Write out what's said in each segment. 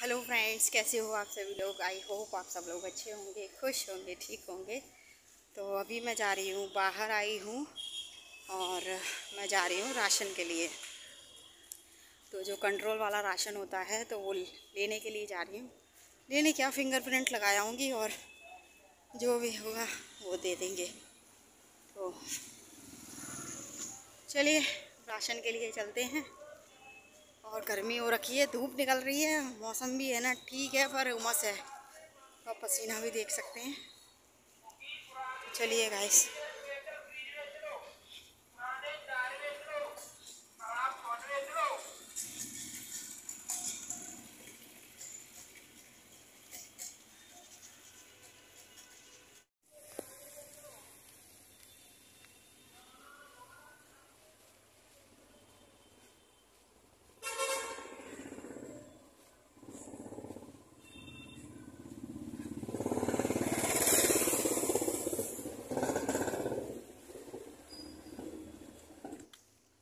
Hello friends, कैसे हो आप सभी लोग। आई होप आप सब लोग अच्छे होंगे, खुश होंगे, ठीक होंगे। तो अभी मैं जा रही हूँ, बाहर आई हूँ और मैं जा रही हूँ राशन के लिए। तो जो कंट्रोल वाला राशन होता है तो वो लेने के लिए जा रही हूँ। लेने क्या, फिंगरप्रिंट लगा आऊँगी और जो भी होगा वो दे देंगे। तो चलिए राशन के लिए चलते हैं। और गर्मी हो रखी है, धूप निकल रही है, मौसम भी है ना ठीक है, पर उमस है और पसीना भी देख सकते हैं। तो चलिए गाइस।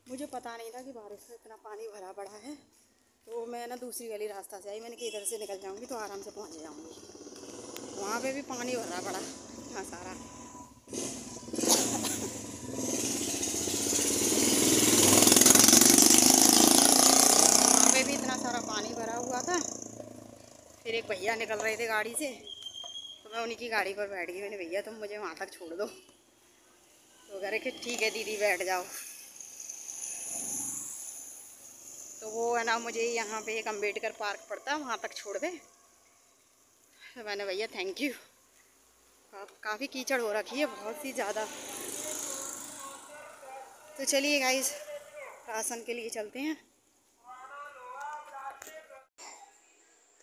मुझे पता नहीं था कि बारिश में इतना पानी भरा पड़ा है, तो मैं ना दूसरी वाली रास्ता से आई। मैंने कि इधर से निकल जाऊंगी तो आराम से पहुंच जाऊंगी। वहाँ पे भी पानी भरा पड़ा इतना सारा। वहाँ पे भी इतना सारा पानी भरा हुआ था। फिर एक भैया निकल रहे थे गाड़ी से, तो मैं उन्हीं की गाड़ी पर बैठ गई। मैंने, भैया तुम मुझे वहाँ तक छोड़ दो। तो कह रहे कि ठीक है दीदी बैठ जाओ। तो वो है ना, मुझे यहाँ पे एक अम्बेडकर पार्क पड़ता है वहाँ तक छोड़ दे। तो मैंने, भैया थैंक यू। काफ़ी कीचड़ हो रखी है, बहुत ही ज़्यादा। तो चलिए गाइस, राशन के लिए चलते हैं।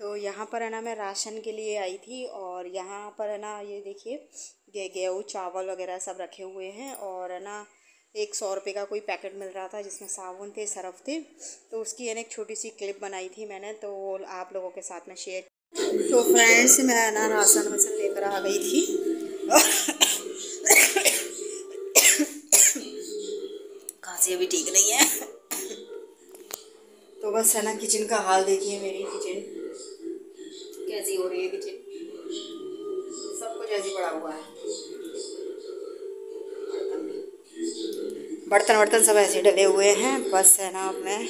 तो यहाँ पर है ना, मैं राशन के लिए आई थी और यहाँ पर है ना, ये देखिए गेहूँ चावल वगैरह सब रखे हुए हैं। और है ना, एक 100 रुपये का कोई पैकेट मिल रहा था जिसमें साबुन थे, सरफ थे। तो उसकी है ना एक छोटी सी क्लिप बनाई थी मैंने, तो वो आप लोगों के साथ में शेयर। तो फ्रेंड्स, मैं ना राशन वासन लेकर आ गई थी। खांसी अभी ठीक नहीं है। तो बस है ना, किचन का हाल देखिए। मेरी किचन कैसी हो रही है। किचन सब कुछ ऐसी पड़ा हुआ है, बर्तन वर्तन सब ऐसे डले हुए हैं। बस है ना, अब मैं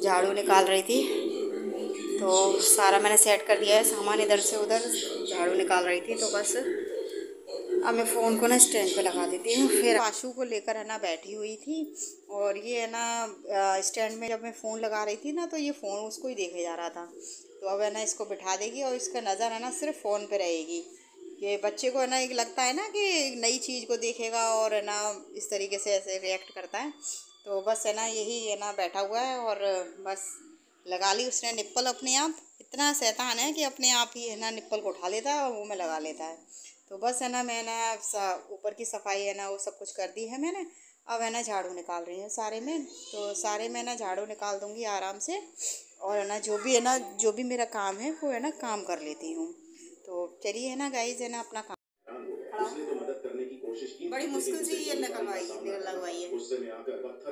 झाड़ू निकाल रही थी, तो सारा मैंने सेट कर दिया है सामान इधर से उधर। झाड़ू निकाल रही थी, तो बस अब मैं फ़ोन को ना स्टैंड पे लगा देती हूँ। फिर आशू को लेकर है ना बैठी हुई थी, और ये है ना स्टैंड में जब मैं फ़ोन लगा रही थी ना, तो ये फ़ोन उसको ही देखे जा रहा था। तो अब है ना, इसको बिठा देगी और इसका नज़र है ना सिर्फ फ़ोन पे रहेगी। ये बच्चे को है ना एक लगता है ना कि नई चीज़ को देखेगा और है ना इस तरीके से ऐसे रिएक्ट करता है। तो बस है ना, यही है ना बैठा हुआ है और बस लगा ली उसने निप्पल अपने आप। इतना शैतान है कि अपने आप ही है ना निप्पल को उठा लेता है और मुँह में लगा लेता है। तो बस है ना, मैंने ऊपर की सफाई है ना वो सब कुछ कर दी है मैंने। अब है ना झाड़ू निकाल रही हूँ सारे में। तो सारे में ना झाड़ू निकाल दूँगी आराम से। और है ना जो भी है ना, जो भी मेरा काम है वो है ना काम कर लेती हूँ। तो चलिए है ना गाइस, है ना अपना काम बड़ी मुश्किल से ये लगवाई है।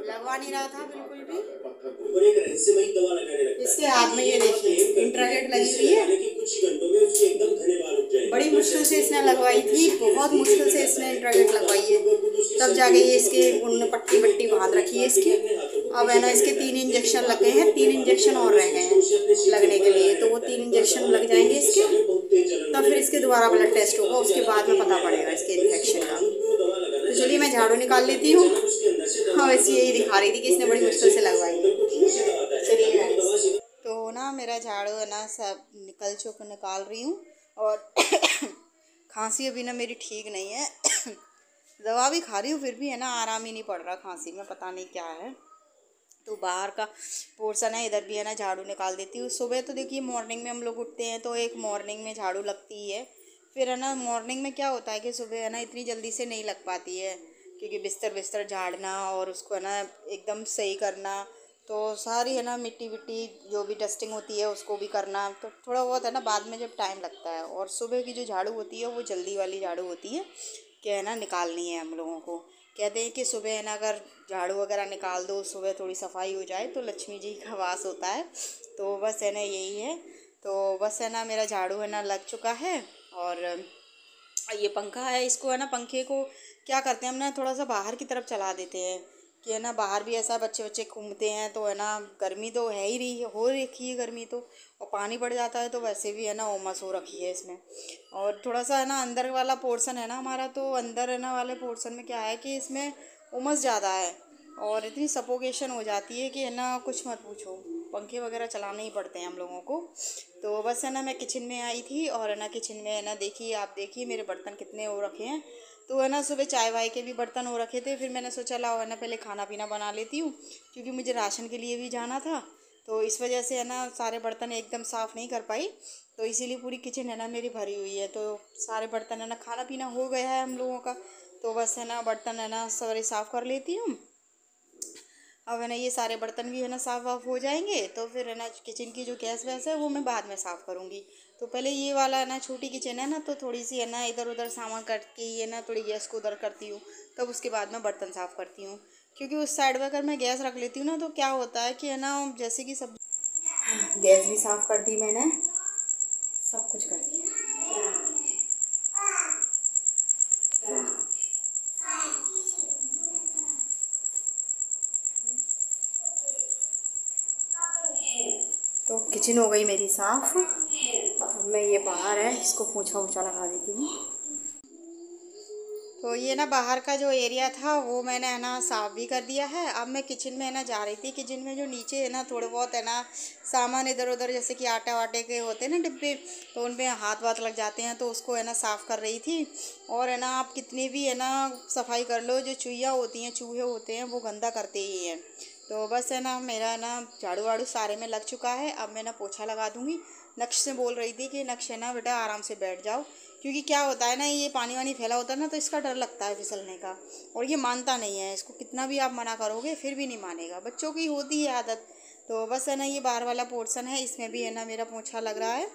लगवा नहीं रहा था बिल्कुल भी। इसके हाथ में ये देखिए इंट्रागेट लगी हुई है। बड़ी मुश्किल से इसने लगवाई थी, बहुत मुश्किल से इसने इंट्रागेट लगवाई है, तब जाके ये इसके उन पट्टी बट्टी बांध रखी है इसकी। अब है ना, इसके 3 इंजेक्शन लग गए हैं, 3 इंजेक्शन और रह गए हैं लगने के लिए। तो वो 3 इंजेक्शन लग जाएंगे इसके, तब फिर इसके दोबारा ब्लड टेस्ट होगा, उसके बाद में पता पड़ेगा इसके इन्फेक्शन का। तो चलिए मैं झाड़ू निकाल लेती हूँ। हाँ, वैसे यही दिखा रही थी कि इसने बड़ी मुश्किल से लगवाई है। चलिए तो ना मेरा झाड़ू है ना सब निकाल रही हूँ। और खांसी अभी ना मेरी ठीक नहीं है। दवा भी खा रही हूँ, फिर भी है ना आराम ही नहीं पड़ रहा खांसी में, पता नहीं क्या है। तो बाहर का पोर्शन है, इधर भी है ना झाड़ू निकाल देती हूँ। सुबह तो देखिए मॉर्निंग में हम लोग उठते हैं तो एक मॉर्निंग में झाड़ू लगती ही है। फिर है ना मॉर्निंग में क्या होता है कि सुबह है ना इतनी जल्दी से नहीं लग पाती है, क्योंकि बिस्तर झाड़ना और उसको है ना एकदम सही करना। तो सारी है ना मिट्टी विट्टी जो भी डस्टिंग होती है उसको भी करना, तो थोड़ा बहुत है ना बाद में जब टाइम लगता है। और सुबह की जो झाड़ू होती है वो जल्दी वाली झाड़ू होती है कि है ना निकालनी है हम लोगों को। कहते हैं कि सुबह है ना अगर झाड़ू वगैरह निकाल दो, सुबह थोड़ी सफाई हो जाए तो लक्ष्मी जी का वास होता है। तो बस है ना यही है। तो बस है ना मेरा झाड़ू है ना लग चुका है। और ये पंखा है, इसको है ना पंखे को क्या करते हैं हम ना थोड़ा सा बाहर की तरफ चला देते हैं कि है ना बाहर भी ऐसा बच्चे बच्चे घूमते हैं तो है ना गर्मी तो है ही रही हो रखी है गर्मी तो, और पानी पड़ जाता है तो वैसे भी है ना उमस हो रखी है इसमें। और थोड़ा सा है ना अंदर वाला पोर्शन है ना हमारा, तो अंदर है ना वाले पोर्शन में क्या है कि इसमें उमस ज़्यादा है और इतनी सफोकेशन हो जाती है कि है ना कुछ मत पूछो, पंखे वगैरह चलाने ही पड़ते हैं हम लोगों को। तो बस है ना मैं किचन में आई थी और है ना किचन में है ना देखिए, आप देखिए मेरे बर्तन कितने हो रखे हैं। तो है ना सुबह चाय वाय के भी बर्तन हो रखे थे, फिर मैंने सोचा लाओ है ना पहले खाना पीना बना लेती हूँ, क्योंकि मुझे राशन के लिए भी जाना था। तो इस वजह से है ना सारे बर्तन एकदम साफ़ नहीं कर पाई, तो इसीलिए पूरी किचन है ना मेरी भरी हुई है। तो सारे बर्तन है ना, खाना पीना हो गया है हम लोगों का, तो बस है ना बर्तन है ना सारे साफ़ कर लेती हूँ। अब है ना ये सारे बर्तन भी है ना साफ़ वाफ हो जाएंगे तो फिर है ना किचन की जो गैस वैस है वो मैं बाद में साफ़ करूँगी। तो पहले ये वाला है ना छोटी किचन है ना, तो थोड़ी सी है ना इधर उधर सामान करके ये ना थोड़ी गैस को उधर करती हूँ, तब उसके बाद मैं बर्तन साफ़ करती हूँ। क्योंकि उस साइड में अगर मैं गैस रख लेती हूँ ना तो क्या होता है कि है ना जैसे कि सब गैस भी साफ़ कर दी मैंने, सब कुछ कर दिया। तो किचन हो गई मेरी साफ़। अब मैं ये बाहर है इसको पोंछा वोछा लगा देती हूँ। तो ये ना बाहर का जो एरिया था वो मैंने है ना साफ़ भी कर दिया है। अब मैं किचन में है ना जा रही थी, किचन में जो नीचे है ना थोड़े बहुत है ना सामान इधर उधर जैसे कि आटा वाटे के होते हैं ना डिब्बे, तो उन पे हाथ वाथ लग जाते हैं, तो उसको है ना साफ़ कर रही थी। और है ना आप कितनी भी है ना सफाई कर लो, जो चूहिया होती हैं चूहे होते हैं वो गंदा करते ही हैं। तो बस है ना मेरा ना झाड़ू वाड़ू सारे में लग चुका है, अब मैं ना पोछा लगा दूँगी। नक्श से बोल रही थी कि नक्श है ना बेटा आराम से बैठ जाओ, क्योंकि क्या होता है ना ये पानी वानी फैला होता है ना तो इसका डर लगता है फिसलने का, और ये मानता नहीं है, इसको कितना भी आप मना करोगे फिर भी नहीं मानेगा, बच्चों की होती है आदत। तो बस है ना ये बाहर वाला पोर्शन है, इसमें भी है ना मेरा पोछा लग रहा है।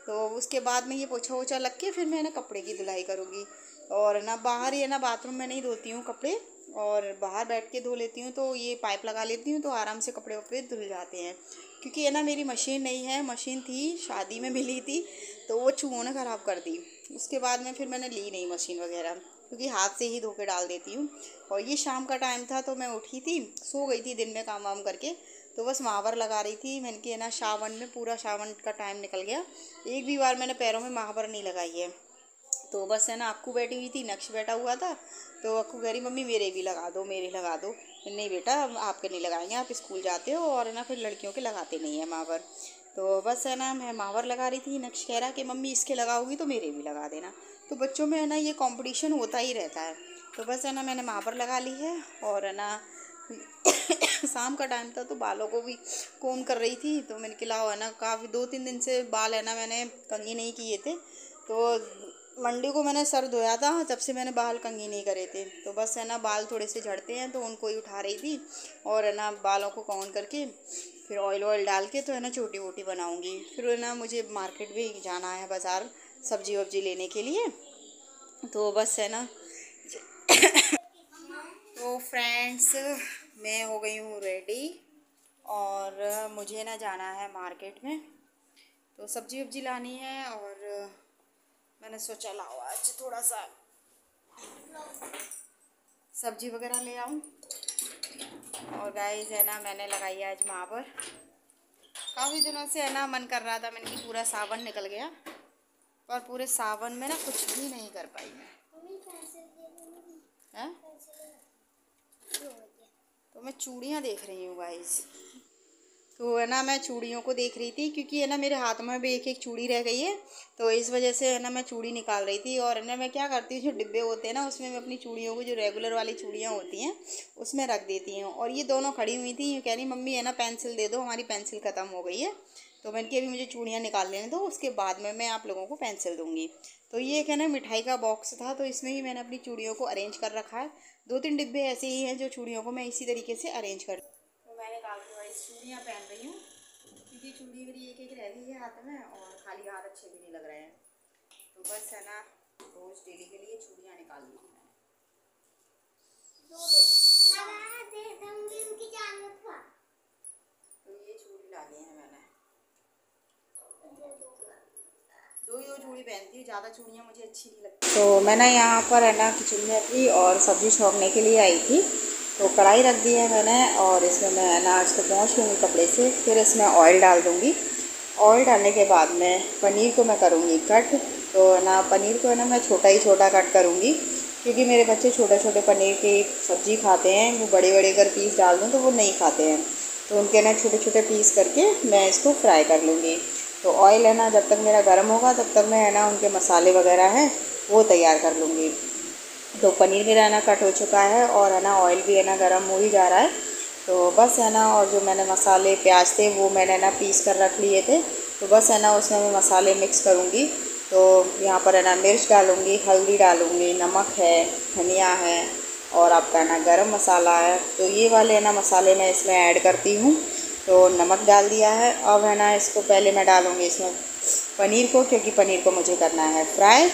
तो उसके बाद में ये पोछा वोछा लग के फिर मैं ना कपड़े की धुलाई करूँगी। और ना बाहर ही है ना बाथरूम में नहीं धोती हूँ कपड़े, और बाहर बैठ के धो लेती हूँ, तो ये पाइप लगा लेती हूँ तो आराम से कपड़े वपड़े धुल जाते हैं। क्योंकि है ना मेरी मशीन नहीं है, मशीन थी शादी में मिली थी तो वो चूहों ने ख़राब कर दी। उसके बाद में फिर मैंने ली नहीं मशीन वगैरह, क्योंकि हाथ से ही धो के डाल देती हूँ। और ये शाम का टाइम था तो मैं उठी थी, सो गई थी दिन में काम वाम करके, तो बस महावर लगा रही थी। मैंने कि है ना सावन में पूरा सावन का टाइम निकल गया, एक भी बार मैंने पैरों में महावर नहीं लगाई है। तो बस है ना अक्कू बैठी हुई थी, नक्श बैठा हुआ था, तो अक्कू कह रही मम्मी मेरे भी लगा दो मेरे लगा दो। नहीं बेटा आपके नहीं लगाएंगे, आप स्कूल जाते हो और ना फिर लड़कियों के लगाते नहीं है महावर। तो बस है ना मैं महावर लगा रही थी, नक्श कह रहा कि मम्मी इसके लगाओगी तो मेरे भी लगा देना। तो बच्चों में है ना ये कंपटीशन होता ही रहता है। तो बस है ना मैंने महावर लगा ली है। और है ना शाम का टाइम था तो बालों को भी कोम कर रही थी, तो मैंने खिलाओ है ना काफ़ी 2-3 दिन से बाल है ना मैंने कंघी नहीं किए थे, तो मंडे को मैंने सर धोया था, जब से मैंने बाल कंघी नहीं करे थे। तो बस है ना बाल थोड़े से झड़ते हैं तो उनको ही उठा रही थी, और है ना बालों को कौन करके फिर ऑयल ऑयल डाल के तो है ना छोटी वोटी बनाऊंगी। फिर है ना मुझे मार्केट भी जाना है, बाज़ार सब्जी वब्जी लेने के लिए। तो बस है ना तो फ्रेंड्स मैं हो गई हूँ रेडी, और मुझे ना जाना है मार्केट में, तो सब्जी वब्जी लानी है। और मैंने सोचा लाओ आज थोड़ा सा सब्जी वगैरह ले आऊँ। और गाइस है ना मैंने लगाई आज महावर, काफ़ी दिनों से है ना मन कर रहा था मैंने कि पूरा सावन निकल गया, पर पूरे सावन में ना कुछ भी नहीं कर पाई मैं। हैं? तो मैं चूड़ियाँ देख रही हूँ गाइस, तो है ना मैं चूड़ियों को देख रही थी, क्योंकि है ना मेरे हाथ में भी एक एक चूड़ी रह गई है, तो इस वजह से है ना मैं चूड़ी निकाल रही थी। और है ना मैं क्या करती हूँ, जो डिब्बे होते हैं ना उसमें मैं अपनी चूड़ियों को, जो रेगुलर वाली चूड़ियाँ होती हैं उसमें रख देती हूँ। और ये दोनों खड़ी हुई थी, यूँ कह रही मम्मी है ना पेंसिल दे दो, हमारी पेंसिल ख़त्म हो गई है। तो मैंने कि अभी मुझे चूड़ियाँ निकाल लेने दो, उसके बाद में मैं आप लोगों को पेंसिल दूँगी। तो ये एक है ना मिठाई का बॉक्स था, तो इसमें ही मैंने अपनी चूड़ियों को अरेंज कर रखा है। 2-3 डिब्बे ऐसे ही हैं जो चूड़ियों को मैं इसी तरीके से अरेंज कर, तो मैंने काफ़ी वाइज चूड़ियाँ पहन रही हूँ, क्योंकि चूड़ी मेरी एक एक रह गई है हाथ में, और खाली हाथ अच्छे भी नहीं लग रहे हैं। तो बस है ना रोज़ डेली के लिए चूड़ियाँ निकाल ली थी मैंने। तो ये चूड़ी ला ली है मैंने। ही पहनती हूँ, ज़्यादा चूड़ियाँ मुझे अच्छी नहीं लगती। तो मैं ना यहाँ पर है ना किचन में थी और सब्ज़ी छौंकने के लिए आई थी। तो कढ़ाई रख दी है मैंने और इसमें मैं है ना इसको पोंछ लूँगी कपड़े से। फिर इसमें ऑयल डाल दूँगी। ऑयल डालने के बाद में पनीर को मैं करूँगी कट। तो है ना पनीर को है ना मैं छोटा ही छोटा कट करूँगी, क्योंकि मेरे बच्चे छोटे छोटे पनीर की सब्ज़ी खाते हैं। वो बड़े बड़े अगर पीस डाल दूँ तो वो नहीं खाते हैं। तो उनके ना छोटे छोटे पीस करके मैं इसको फ्राई कर लूँगी। तो ऑयल है ना जब तक मेरा गर्म होगा तब तक मैं है ना उनके मसाले वगैरह हैं वो तैयार कर लूँगी। तो पनीर मेरा है ना कट हो चुका है और है ना ऑयल भी है ना गर्म हो ही जा रहा है। तो बस है ना, और जो मैंने मसाले प्याज थे वो मैंने ना पीस कर रख लिए थे। तो बस है ना उसमें मैं मसाले मिक्स करूँगी। तो यहाँ पर है ना मिर्च डालूँगी, हल्दी डालूँगी, नमक है, धनिया है और आपका ना गरम मसाला है। तो ये वाले है ना मसाले मैं इसमें ऐड करती हूँ। तो नमक डाल दिया है। अब है ना इसको पहले मैं डालूँगी इसमें पनीर को, क्योंकि पनीर को मुझे करना है फ्राई।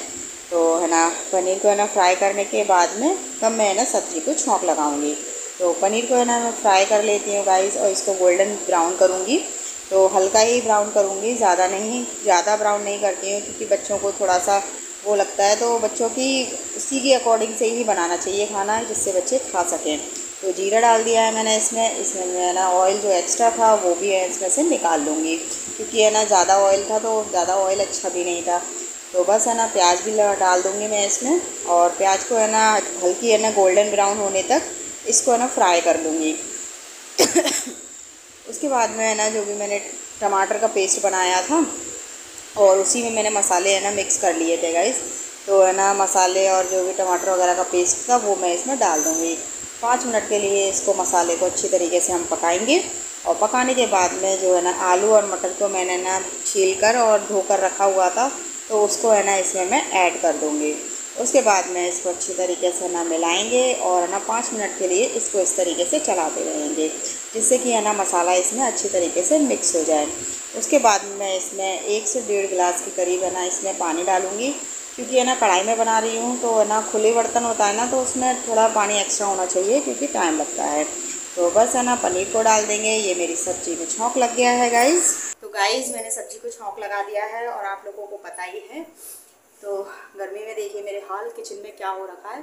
तो है ना पनीर को है ना फ्राई करने के बाद में तब मैं है ना सब्ज़ी को छौंक लगाऊंगी। तो पनीर को है ना मैं फ्राई कर लेती हूँ गाइस और इसको गोल्डन ब्राउन करूँगी। तो हल्का ही ब्राउन करूँगी, ज़्यादा नहीं, ज़्यादा ब्राउन नहीं करती हूँ, क्योंकि बच्चों को थोड़ा सा वो लगता है। तो बच्चों की उसी के अकॉर्डिंग से ही बनाना चाहिए खाना, जिससे बच्चे खा सकें। तो जीरा डाल दिया है मैंने इसमें मैं ना ऑयल जो एक्स्ट्रा था वो भी है इसमें से निकाल लूँगी, क्योंकि है ना ज़्यादा ऑयल था तो ज़्यादा ऑयल अच्छा भी नहीं था। तो बस है ना प्याज भी डाल दूँगी मैं इसमें और प्याज को है ना हल्की है ना गोल्डन ब्राउन होने तक इसको है ना फ्राई कर लूँगी। उसके बाद में है ना जो भी मैंने टमाटर का पेस्ट बनाया था और उसी में मैंने मसाले है ना मिक्स कर लिए थे गाइस। तो है ना मसाले और जो भी टमाटर वगैरह का पेस्ट था वो मैं इसमें डाल दूँगी। 5 मिनट के लिए इसको मसाले को अच्छी तरीके से हम पकाएंगे। और पकाने के बाद में जो है ना आलू और मटर को मैंने ना छील कर और धोकर रखा हुआ था, तो उसको है ना इसमें मैं ऐड कर दूँगी। उसके बाद में इसको अच्छी तरीके से ना मिलाएंगे और ना 5 मिनट के लिए इसको इस तरीके से चलाते रहेंगे, जिससे कि है ना मसाला इसमें अच्छी तरीके से मिक्स हो जाए। उसके बाद मैं इसमें 1 से 1.5 गिलास के करीब है ना इसमें पानी डालूँगी, क्योंकि है ना कढ़ाई में बना रही हूँ तो है ना खुले बर्तन होता है ना, तो उसमें थोड़ा पानी एक्स्ट्रा होना चाहिए क्योंकि टाइम लगता है। तो बस है ना पनीर को डाल देंगे। ये मेरी सब्ज़ी में छौंक लग गया है गाइस। तो गाइस मैंने सब्ज़ी को छौंक लगा दिया है और आप लोगों को पता ही है, तो गर्मी में देखिए मेरे हाल किचन में क्या हो रखा है।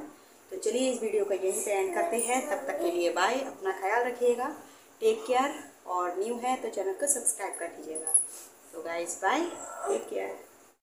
तो चलिए इस वीडियो का यहीं पे एंड करते हैं। तब तक के लिए बाय, अपना ख्याल रखिएगा, टेक केयर। और न्यू है तो चैनल को सब्सक्राइब कर दीजिएगा। तो गाइस बाय, टेक केयर।